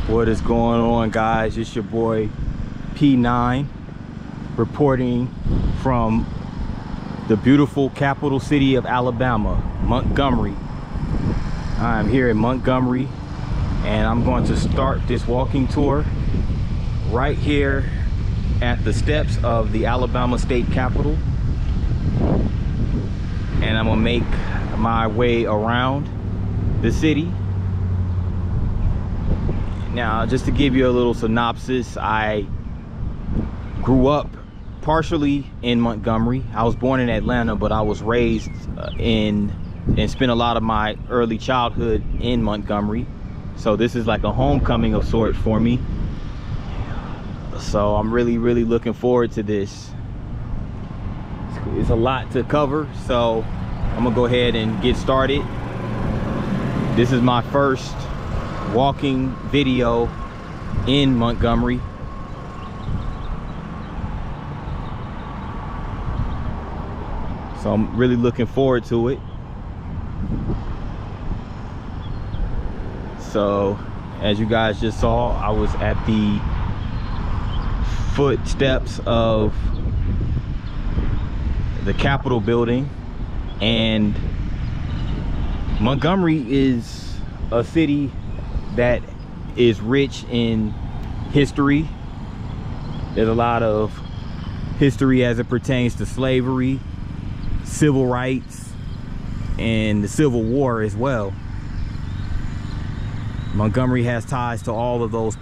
What is going on, guys? It's your boy P9 reporting from the beautiful capital city of Alabama, Montgomery. I'm here in Montgomery and I'm going to start this walking tour right here at the steps of the Alabama State Capitol, and I'm gonna make my way around the city. Now, just to give you a little synopsis, I grew up partially in Montgomery. I was born in Atlanta, but I was raised and spent a lot of my early childhood in Montgomery. So this is like a homecoming of sorts for me. So I'm really looking forward to this. It's a lot to cover, so I'm gonna go ahead and get started. This is my first walking video in Montgomery. So I'm really looking forward to it. So as you guys just saw, I was at the footsteps of the Capitol building, and Montgomery is a city that is rich in history. There's a lot of history as it pertains to slavery, civil rights, and the Civil War as well. Montgomery has ties to all of those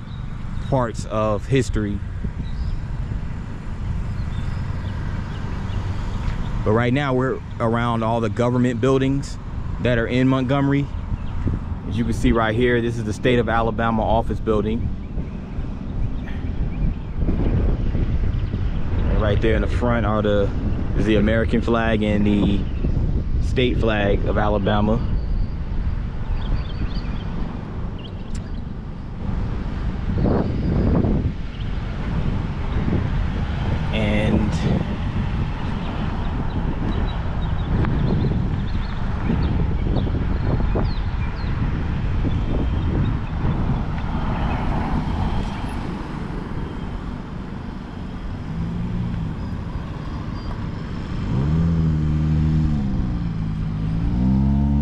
parts of history. But right now we're around all the government buildings that are in Montgomery. As you can see right here, this is the State of Alabama office building. And right there in the front is the American flag and the state flag of Alabama.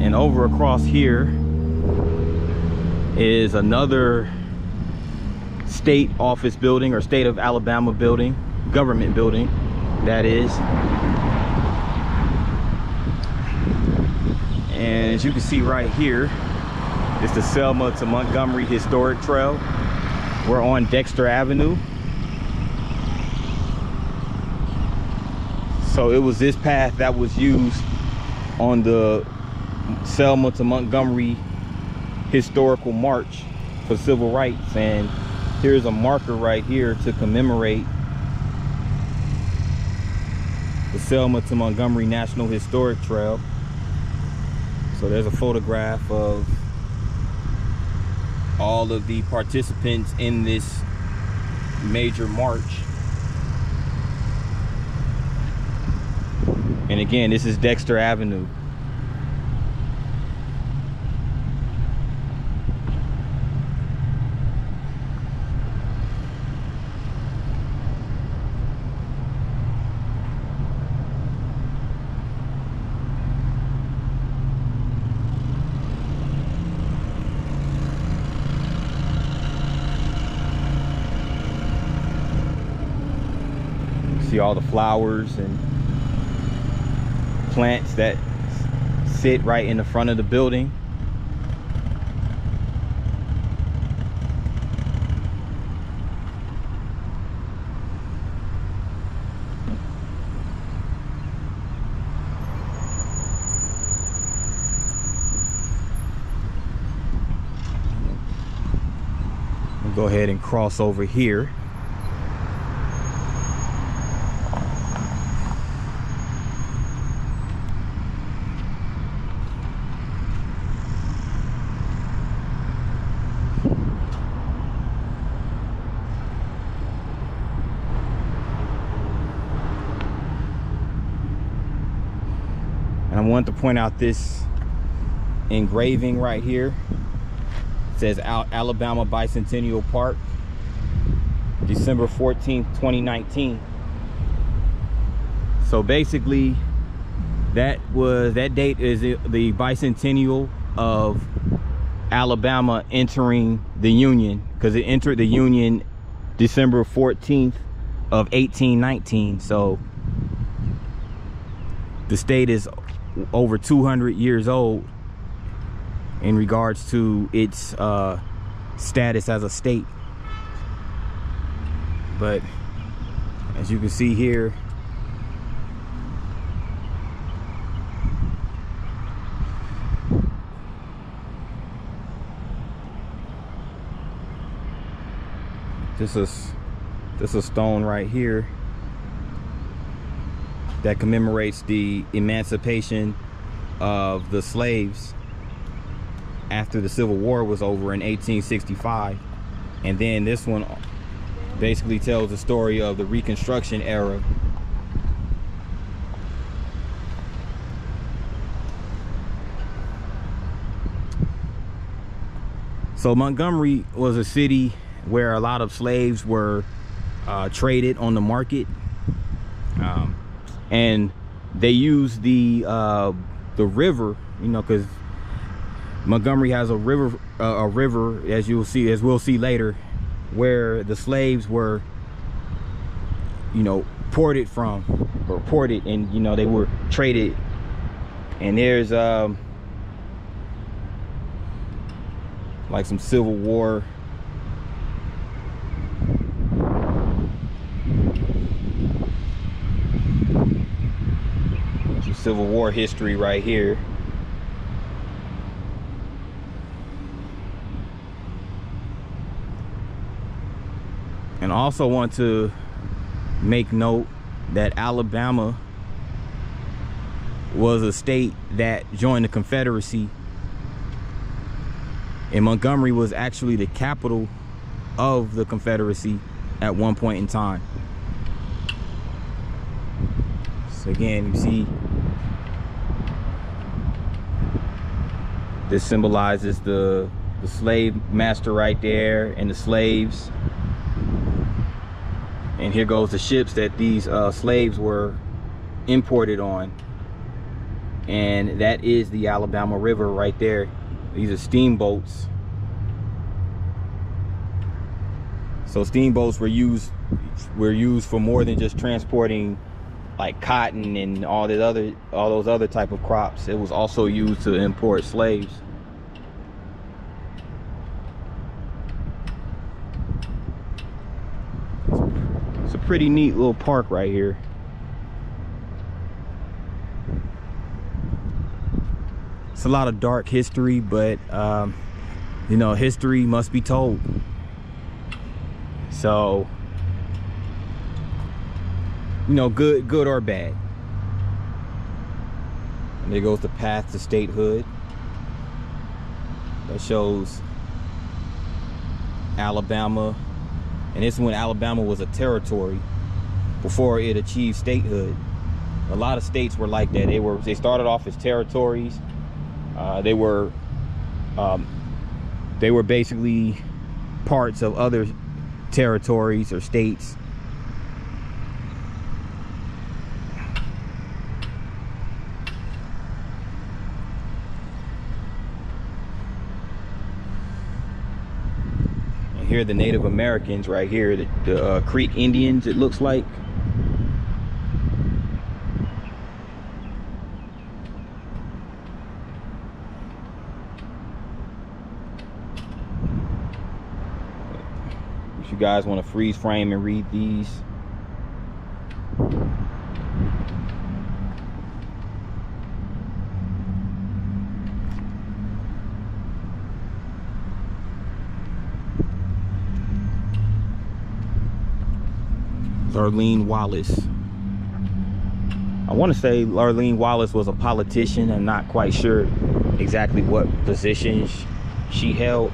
And over across here is another state office building, or State of Alabama building, government building, that is. And as you can see right here, it's the Selma to Montgomery Historic Trail. We're on Dexter Avenue. So it was this path that was used on the Selma to Montgomery historical march for civil rights, and here's a marker right here to commemorate the Selma to Montgomery National Historic Trail. So there's a photograph of all of the participants in this major march. And again, this is Dexter Avenue. See all the flowers and plants that sit right in the front of the building. We'll go ahead and cross over here. And I want to point out this engraving right here. It says Alabama Bicentennial Park, December 14th, 2019. So basically, that date is the bicentennial of Alabama entering the Union, because it entered the Union December 14th of 1819. So the state is over 200 years old in regards to its status as a state. But as you can see here, this is a stone right here that commemorates the emancipation of the slaves after the Civil War was over in 1865. And then this one basically tells the story of the Reconstruction era. So Montgomery was a city where a lot of slaves were traded on the market, and they used the river, you know, because Montgomery has a river, as we'll see later, where the slaves were, you know, ported and, you know, they were traded. And there's like some Civil War history right here. And I also want to make note that Alabama was a state that joined the Confederacy, and Montgomery was actually the capital of the Confederacy at one point in time. So again, you see, this symbolizes the slave master right there and the slaves. And here goes the ships that these slaves were imported on. And that is the Alabama River right there. These are steamboats. So steamboats were used for more than just transporting like cotton and all those other type of crops. It was also used to import slaves. It's a pretty neat little park right here. It's a lot of dark history, but you know, history must be told. So, you know, good or bad. And there goes the path to statehood. That shows Alabama. And this is when Alabama was a territory before it achieved statehood. A lot of states were like that. They started off as territories. They were basically parts of other territories or states. And here are the Native Americans right here, the Creek Indians, it looks like. You guys want to freeze frame and read these. Lurleen Wallace. I want to say Lurleen Wallace was a politician. I'm not quite sure exactly what position she held.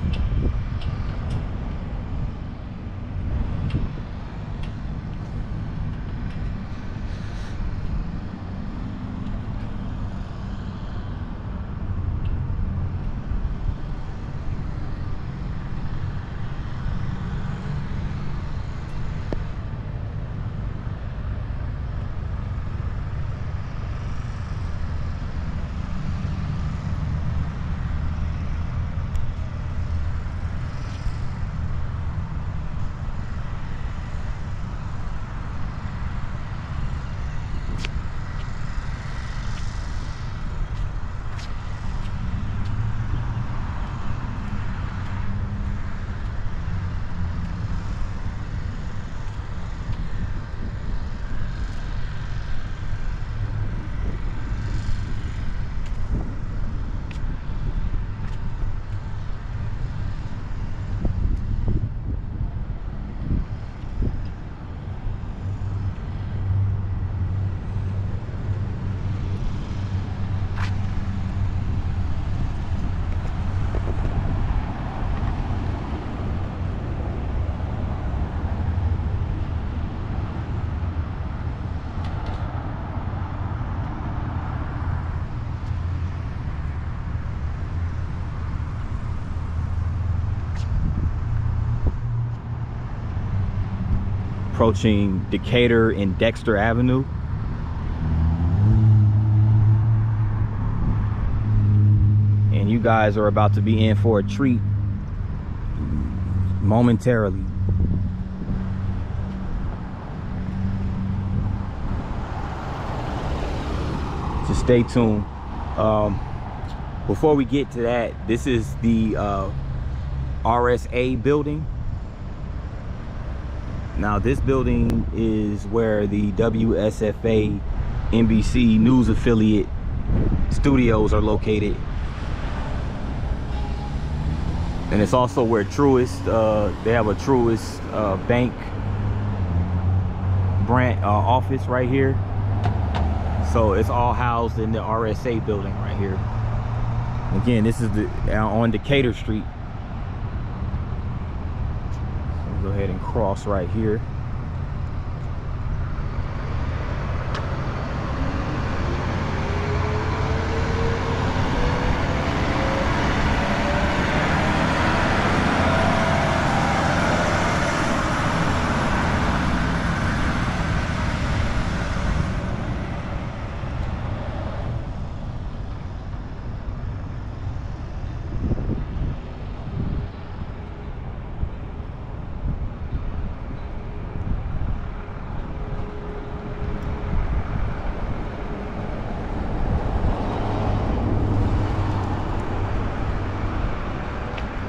approaching Decatur and Dexter Avenue. And you guys are about to be in for a treat momentarily. Just stay tuned. Before we get to that, this is the RSA building. Now this building is where the WSFA NBC news affiliate studios are located. And it's also where Truist, they have a Truist bank branch office right here. So it's all housed in the RSA building right here. Again, this is on Decatur Street. So go ahead and cross right here.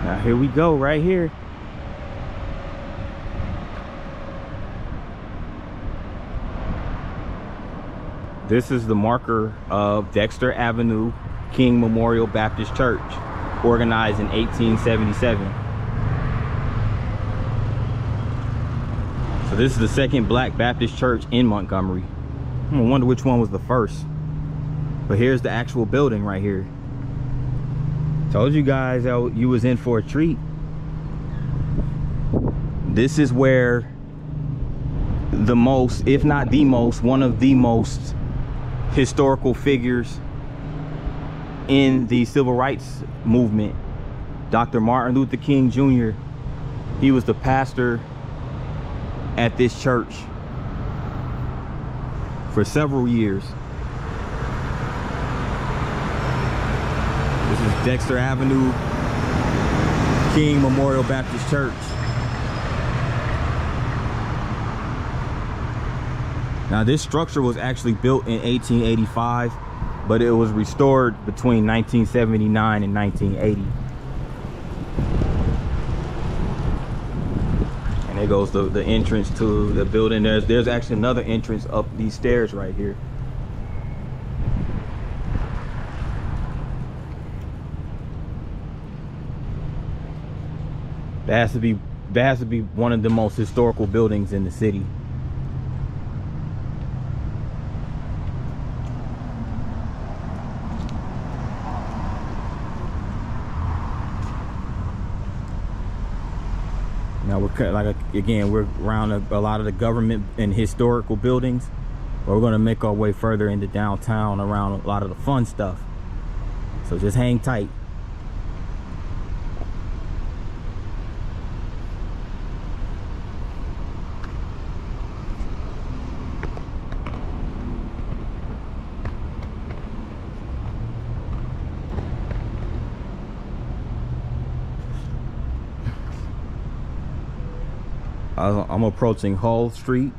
Now here we go, right here. This is the marker of Dexter Avenue King Memorial Baptist Church, organized in 1877. So this is the second Black Baptist church in Montgomery. I wonder which one was the first. But here's the actual building right here. Told you guys you was in for a treat. This is where the most, if not the most, one of the most historical figures in the civil rights movement, Dr. Martin Luther King Jr., he was the pastor at this church for several years. This is Dexter Avenue King Memorial Baptist Church. Now this structure was actually built in 1885, but it was restored between 1979 and 1980. And there goes the entrance to the building. There's actually another entrance up these stairs right here. That has to be one of the most historical buildings in the city. Now we're around a lot of the government and historical buildings, but we're gonna make our way further into downtown around a lot of the fun stuff. So just hang tight. I'm approaching Hull Street.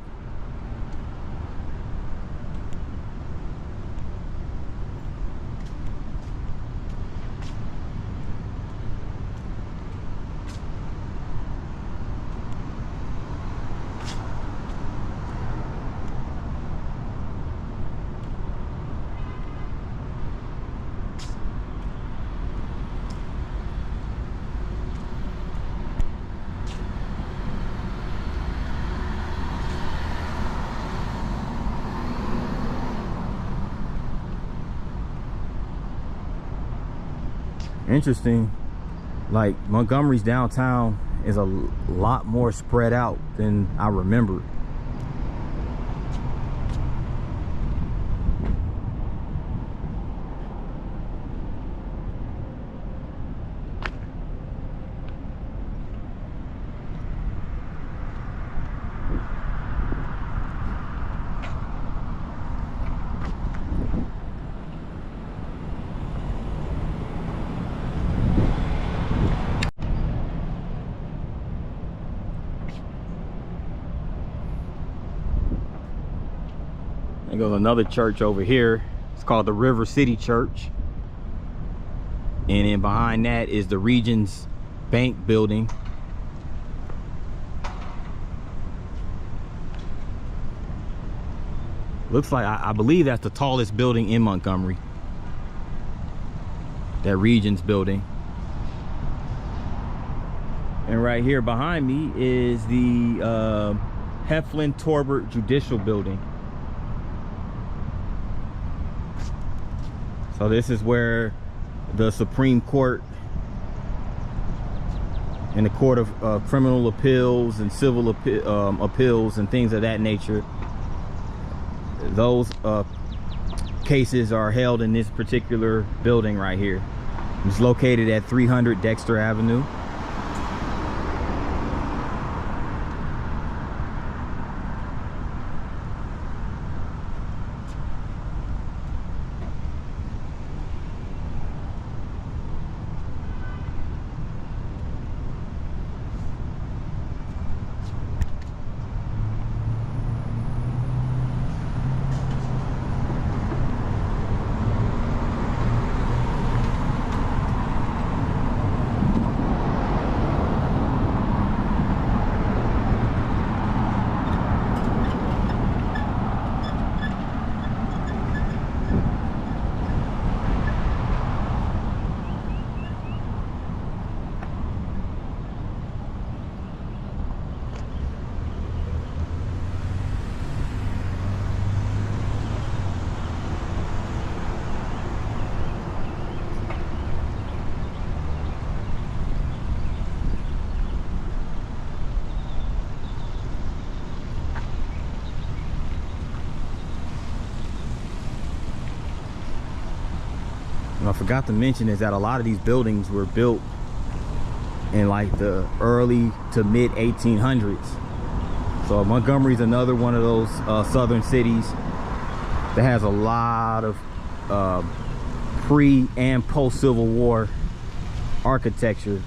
Interesting, like Montgomery's downtown is a lot more spread out than I remember. There goes another church over here. It's called the River City Church. And then behind that is the Regions Bank building. Looks like, I believe that's the tallest building in Montgomery. That Regions building. And right here behind me is the Heflin Torbert Judicial Building. So this is where the Supreme Court and the Court of Criminal Appeals and Civil Appeals and things of that nature, those cases are held in this particular building right here. It's located at 300 Dexter Avenue. And I forgot to mention is that a lot of these buildings were built in like the early to mid 1800s. So Montgomery's another one of those southern cities that has a lot of pre and post Civil War architecture.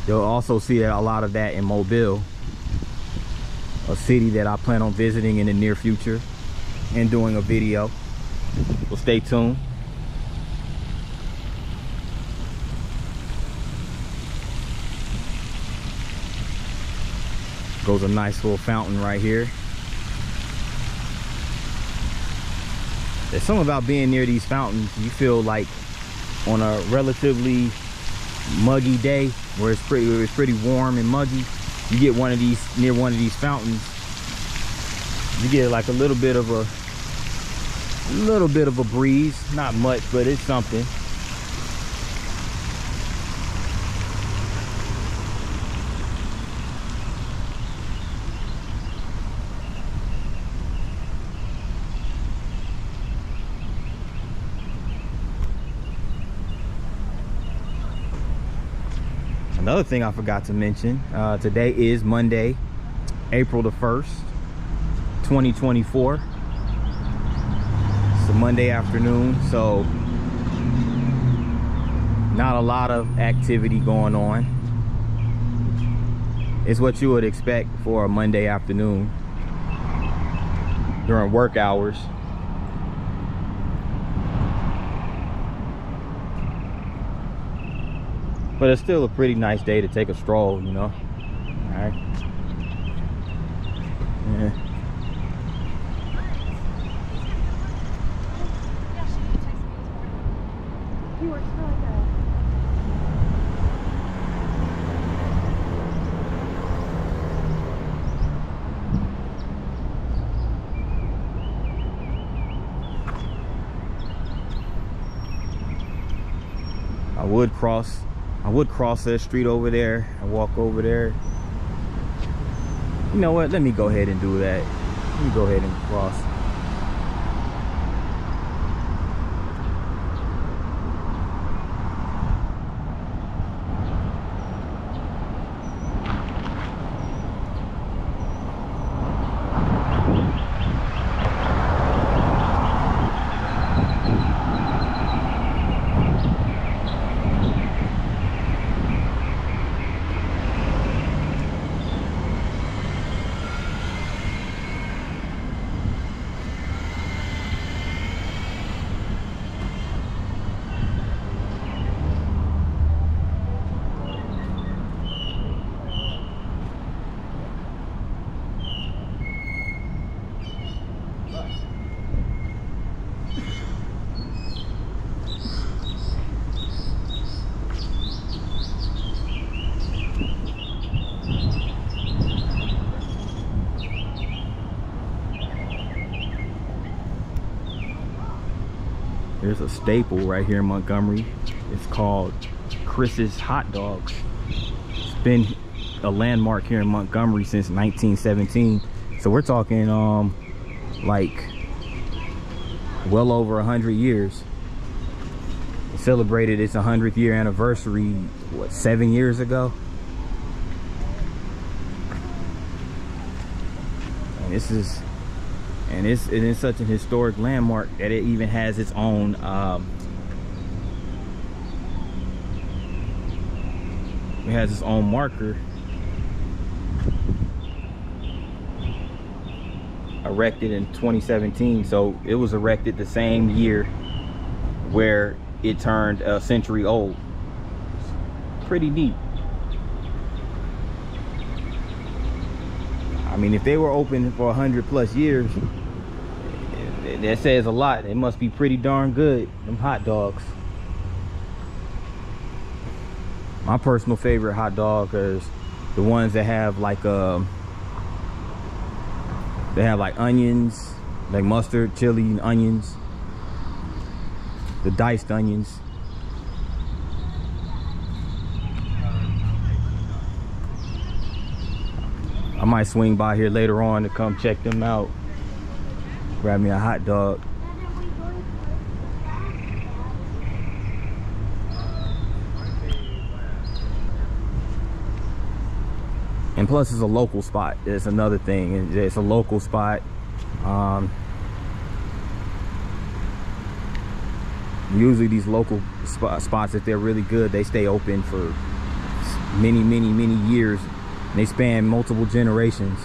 You'll also see a lot of that in Mobile, a city that I plan on visiting in the near future and doing a video. So stay tuned. Goes a nice little fountain right here. There's something about being near these fountains. You feel like on a relatively muggy day where it's pretty warm and muggy, you get one of these near one of these fountains, you get like a little bit of a breeze. Not much, but it's something. Another thing I forgot to mention, today is Monday, April the 1st, 2024. It's a Monday afternoon, so not a lot of activity going on. It's what you would expect for a Monday afternoon during work hours. But it's still a pretty nice day to take a stroll, you know. All right. Yeah. I would cross that street over there and walk over there. You know what? Let me go ahead and do that. Let me go ahead and cross. There's a staple right here in Montgomery. It's called Kress's Hot Dogs. It's been a landmark here in Montgomery since 1917. So we're talking like well over 100 years. It celebrated its 100th year anniversary, what, 7 years ago? And this is, and it is such an historic landmark that it even has its own marker erected in 2017. So it was erected the same year where it turned a century old. Pretty neat. I mean, if they were open for 100+ years, that says a lot. It must be pretty darn good, them hot dogs. My personal favorite hot dog is the ones that have like onions, like mustard, chili, and onions, the diced onions. I might swing by here later on to come check them out, grab me a hot dog. And plus it's a local spot. It's another thing. It's a local spot. Usually these local spots, if they're really good, they stay open for many years. And they span multiple generations.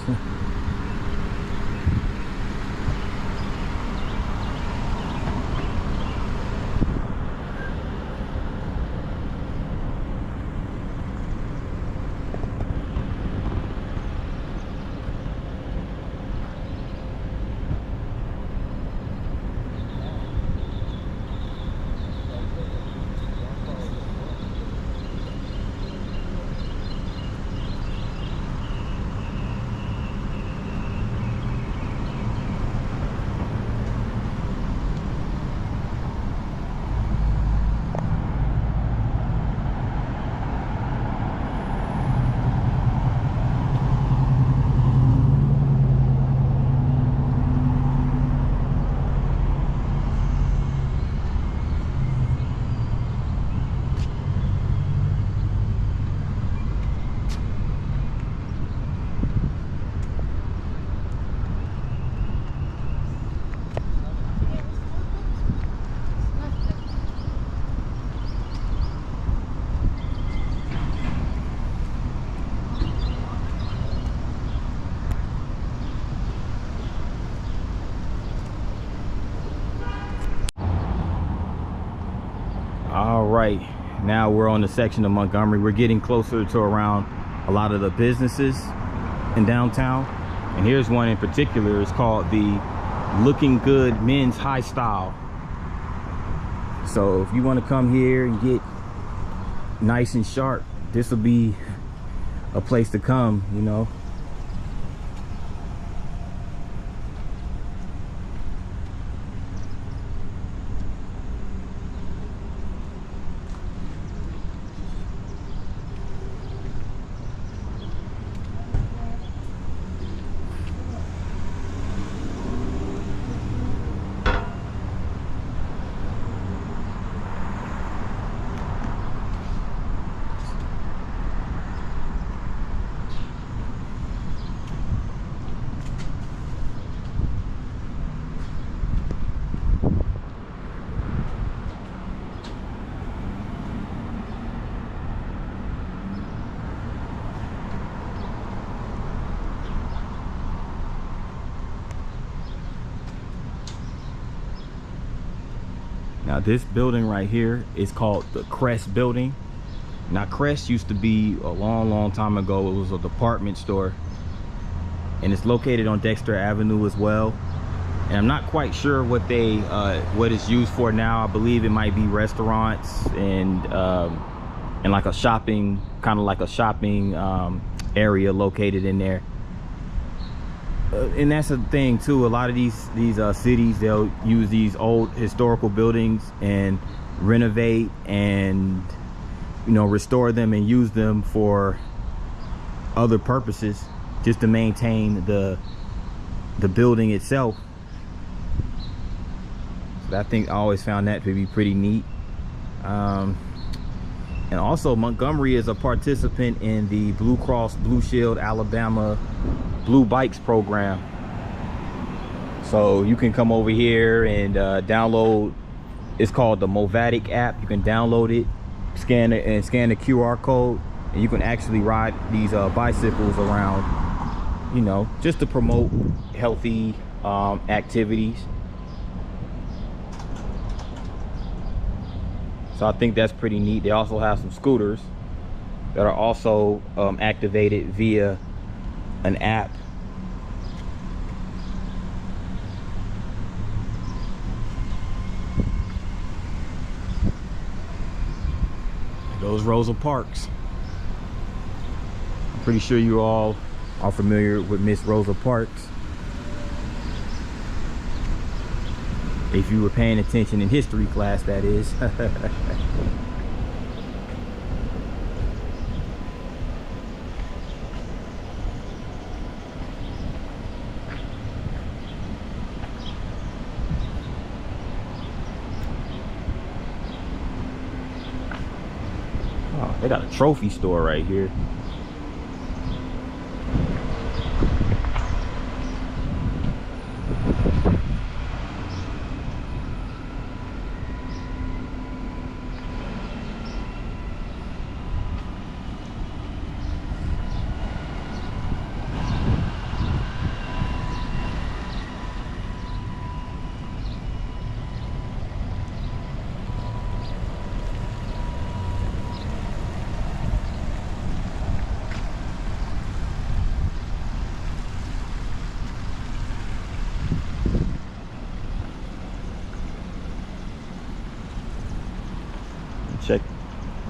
All right, now we're on the section of Montgomery. We're getting closer to around a lot of the businesses in downtown. And here's one in particular. It's called the Looking Good Men's High Style. So if you want to come here and get nice and sharp, this will be a place to come, you know. Now this building right here is called the Kress Building. Now Kress used to be, a long time ago, it was a department store, and it's located on Dexter Avenue as well. And I'm not quite sure what it's used for now. I believe it might be restaurants and like a shopping, kind of like a shopping area located in there. And that's the thing too. A lot of these cities, they'll use these old historical buildings and renovate and, you know, restore them and use them for other purposes, just to maintain the building itself. So I think I always found that to be pretty neat. And also Montgomery is a participant in the Blue Cross Blue Shield Alabama Blue Bikes program. So you can come over here and download, it's called the Movatic app. You can download it, scan it, and scan the QR code, and you can actually ride these bicycles around, you know, just to promote healthy activities. So I think that's pretty neat. They also have some scooters that are also activated via an app. Those Rosa Parks. I'm pretty sure you all are familiar with Miss Rosa Parks, if you were paying attention in history class, that is. Oh, they got a trophy store right here.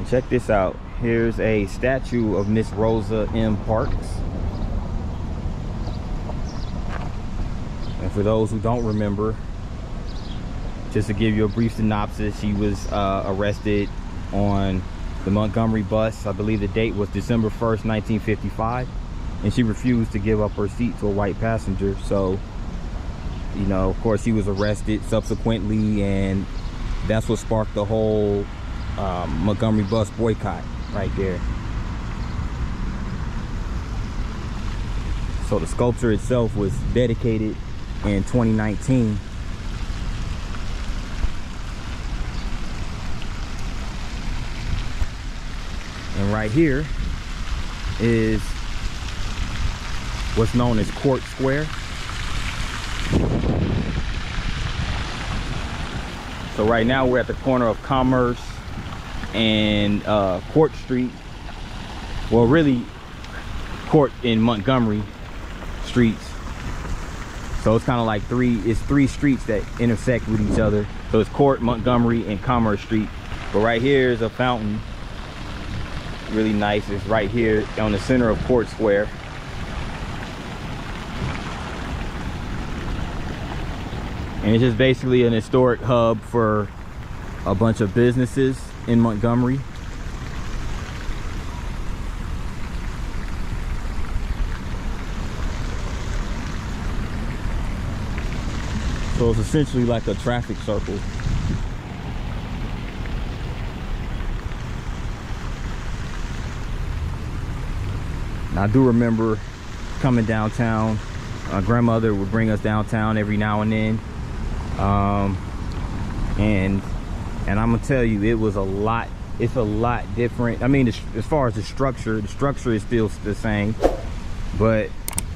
Check this out. Here's a statue of Miss Rosa M. Parks. And for those who don't remember, just to give you a brief synopsis, she was arrested on the Montgomery bus. I believe the date was December 1st, 1955, and she refused to give up her seat to a white passenger. So, you know, of course, she was arrested subsequently, and that's what sparked the whole Montgomery bus boycott right there. So the sculpture itself was dedicated in 2019. And right here is what's known as Court Square. So right now we're at the corner of Commerce and Court Street. Well, really Court in Montgomery streets. So it's kind of like three streets that intersect with each other. So it's Court, Montgomery, and Commerce Street. But right here is a fountain. Really nice. It's right here on the center of Court Square. And it's just basically an historic hub for a bunch of businesses in Montgomery. So it's essentially like a traffic circle. And I do remember coming downtown. My grandmother would bring us downtown every now and then. And I'm gonna tell you, it was it's a lot different. I mean, as far as the structure is still the same, but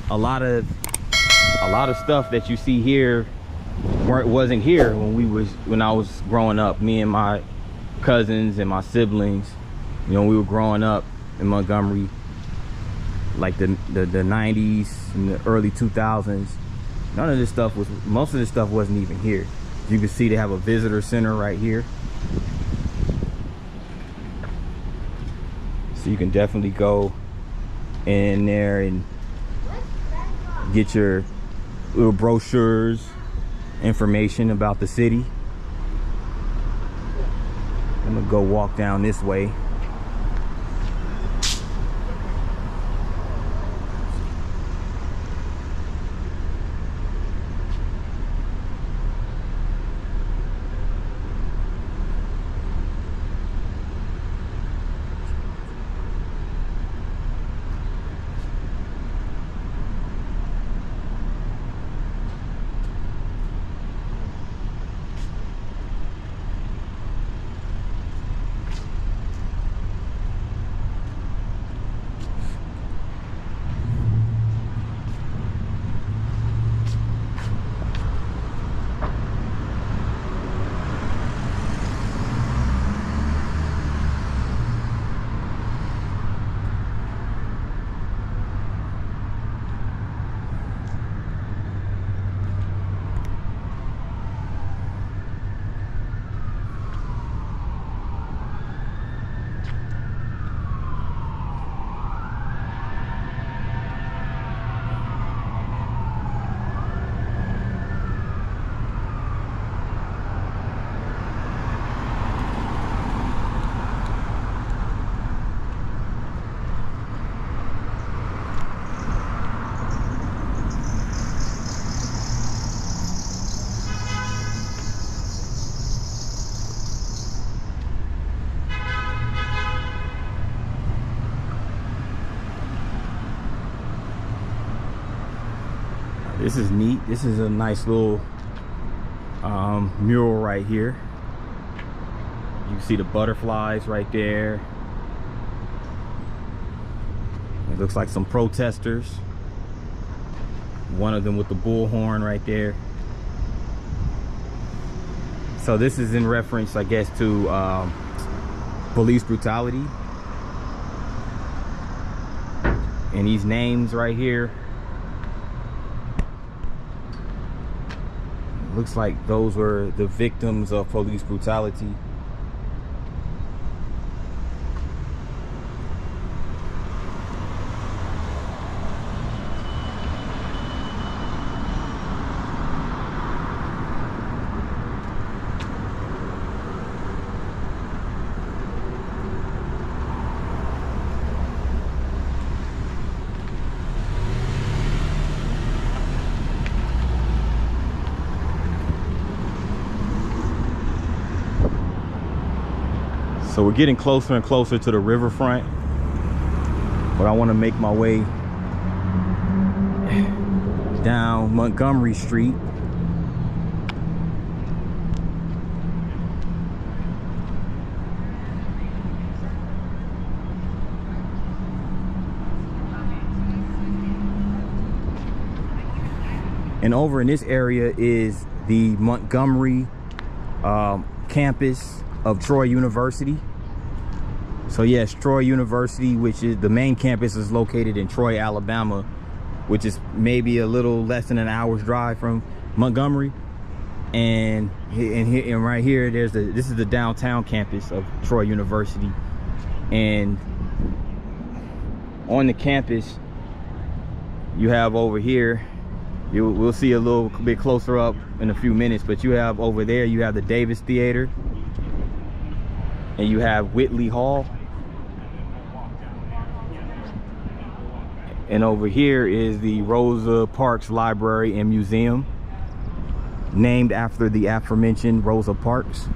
a lot of stuff that you see here wasn't here when I was growing up. Me and my cousins and my siblings, you know, we were growing up in Montgomery, like the 90s and the early 2000s. Most of this stuff wasn't even here. You can see they have a visitor center right here. So you can definitely go in there and get your little brochures, information about the city. I'm gonna go walk down this way. This is neat. This is a nice little mural right here. You can see the butterflies right there. It looks like some protesters. One of them with the bullhorn right there. So this is in reference, I guess, to police brutality. And these names right here, looks like those were the victims of police brutality. So we're getting closer and closer to the riverfront, but I want to make my way down Montgomery Street. And over in this area is the Montgomery campus of Troy University. So yes, Troy University, which is the main campus, is located in Troy, Alabama, which is maybe a little less than an hour's drive from Montgomery. And right here, this is the downtown campus of Troy University. And on the campus, you have over here, we'll see a little bit closer up in a few minutes, but you have over there, you have the Davis Theater, and you have Whitley Hall. And over here is the Rosa Parks Library and Museum, named after the aforementioned Rosa Parks.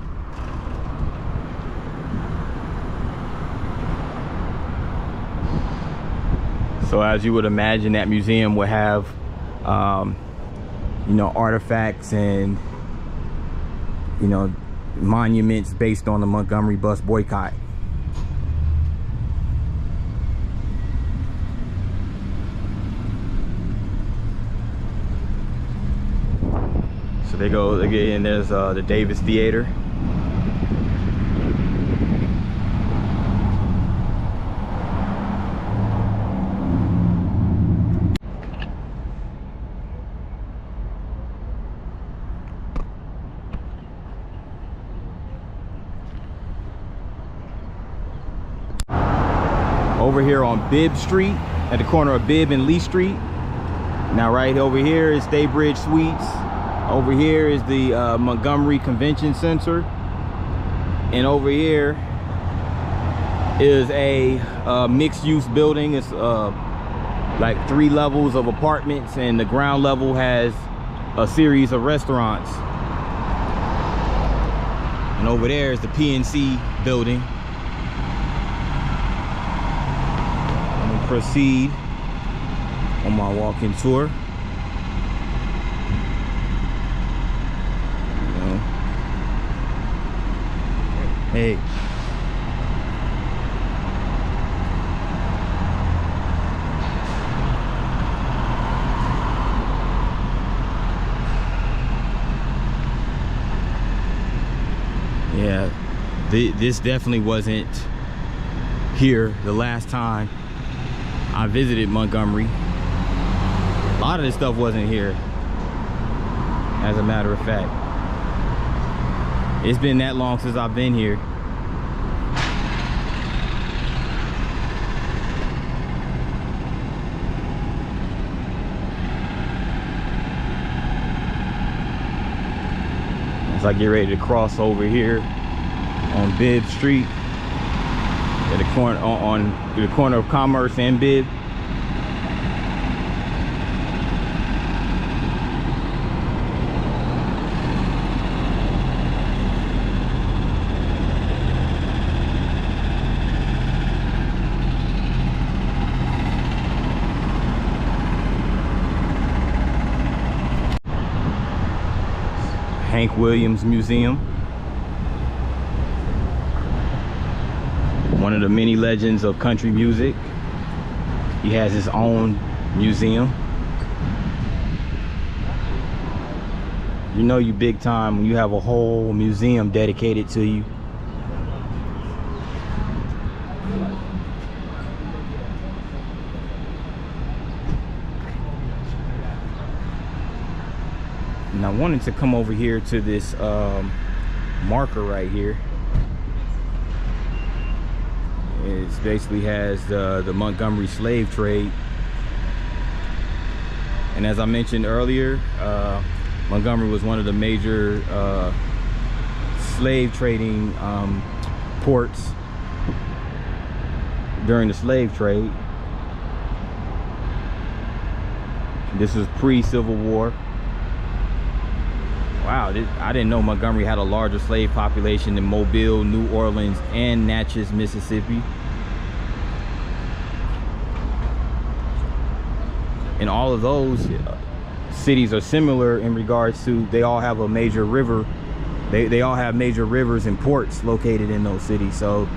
So as you would imagine, that museum would have you know, artifacts and, you know, monuments based on the Montgomery bus boycott. So they go again, there's the Davis Theater. Over here on Bibb Street, at the corner of Bibb and Lee Street, Now right over here is Staybridge Suites. Over here is the Montgomery Convention Center. And over here is a mixed-use building. It's like 3 levels of apartments, and the ground level has a series of restaurants. And over there is the PNC building. I'm gonna proceed on my walking tour. Hey. Yeah, this definitely wasn't here the last time I visited Montgomery. A lot of this stuff wasn't here, as a matter of fact. It's been that long since I've been here. As I get ready to cross over here on Bibb Street, at the corner on the corner of Commerce and Bibb. Hank Williams Museum. One of the many legends of country music. He has his own museum. You know you big time when you have a whole museum dedicated to you. And I wanted to come over here to this marker right here. It basically has the Montgomery slave trade. And as I mentioned earlier, Montgomery was one of the major slave trading ports during the slave trade. This was pre-Civil War. Wow, I didn't know Montgomery had a larger slave population than Mobile, New Orleans, and Natchez, Mississippi. And all of those cities are similar in regards to they all have a major river. They all have major rivers and ports located in those cities. So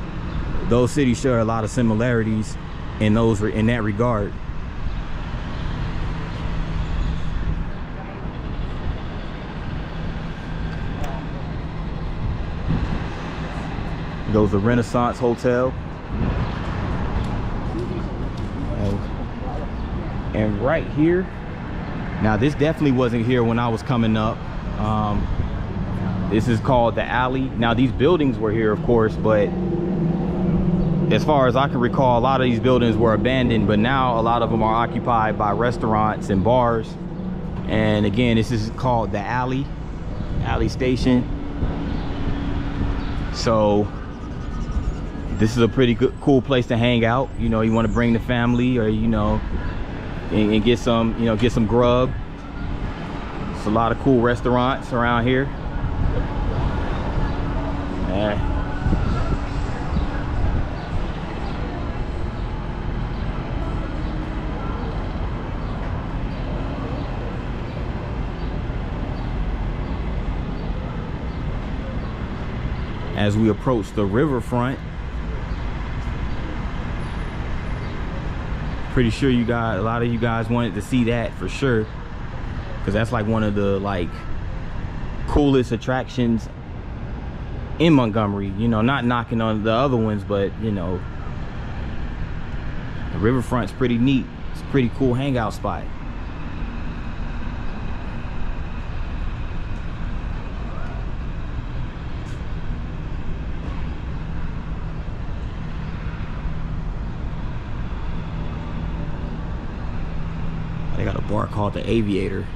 those cities share a lot of similarities in that regard. Goes the Renaissance Hotel. And right here, now this definitely wasn't here when I was coming up. This is called the Alley. Now these buildings were here, of course, but as far as I can recall, a lot of these buildings were abandoned, but now a lot of them are occupied by restaurants and bars. And again, this is called the Alley Station. So this is a pretty cool place to hang out. You know, you want to bring the family, or you know, and get some, you know, get some grub. There's a lot of cool restaurants around here. As we approach the riverfront, pretty sure a lot of you guys wanted to see that for sure, because that's like one of the coolest attractions in Montgomery. You know, not knocking on the other ones, but you know, the riverfront's pretty neat. It's a pretty cool hangout spot. They got a bar called the Aviator.